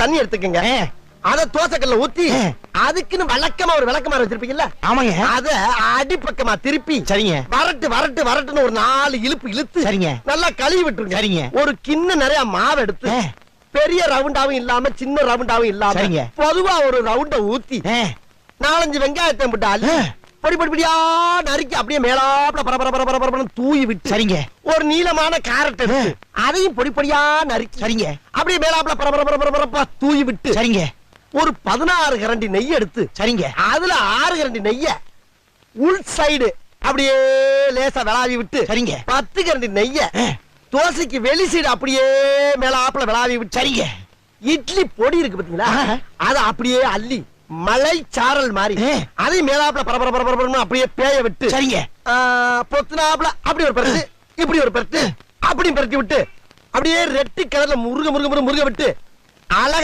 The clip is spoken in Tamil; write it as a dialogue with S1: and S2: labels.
S1: தண்ணி எடுத்துக்கங்க. அத தோசைக்கல்ல ஊத்தி அதுக்குன்னு வழக்கமா ஒரு விளக்கமாறு வச்சிருப்பீங்கல்ல?
S2: ஆமாங்க.
S1: அத அடிப்பக்கமா திருப்பி
S2: சரிங்க.
S1: வரட்டு வரட்டு வரட்டுன்னு ஒரு 4 இழுப்பு இழுத்து
S2: சரிங்க.
S1: நல்லா கழுவி விட்டுருங்க.
S2: சரிங்க.
S1: ஒரு கிண்ண நிறைய மாவு எடுத்து பெரிய ரவுண்டாவும் இல்லாம சின்ன ரவுண்டாவும் இல்லாம
S2: சரிங்க.
S1: பொதுவா ஒரு ரவுண்ட ஊத்தி 4-5 வெங்காயத்தை போட்டு அள்ளி பொடி பொடி பொடியா நறுக்கி அப்படியே மேலாப்ல பரபரன்னு தூவி விட்டு
S2: சரிங்க.
S1: ஒரு நீளமான கேரட் எடுத்து அதையும் பொடி பொடியா நறுக்கி
S2: சரிங்க.
S1: அப்படியே மேலாப்ல பரபரப்பா தூவி விட்டு
S2: சரிங்க.
S1: ஒரு 16 கரண்டி நெய் எடுத்து
S2: சரிங்க.
S1: அதுல 6 கரண்டி நெய்ய உள் சைடு அப்படியே லேசா விளாவி விட்டு
S2: சரிங்க.
S1: 10 கரண்டி நெய்ய தோசைக்கு வெளி சைடு அப்படியே மேலாப்ல விளாவி விட்டு சரிங்க. இட்லி பொடி இருக்கு பாத்தீங்களா? அத அப்படியே அள்ளி மலை சாரல் மாதிரி அதை மேலாப்ல பரபரன்னு அப்படியே பேய விட்டு சரிங்க. பொத்துனாப்ல அப்படி ஒரு பரட்டு இப்படி ஒரு பரட்டு அப்படி பரட்டி விட்டு அப்படியே ரெட்டி கலர்ல முருக விட்டு அழகா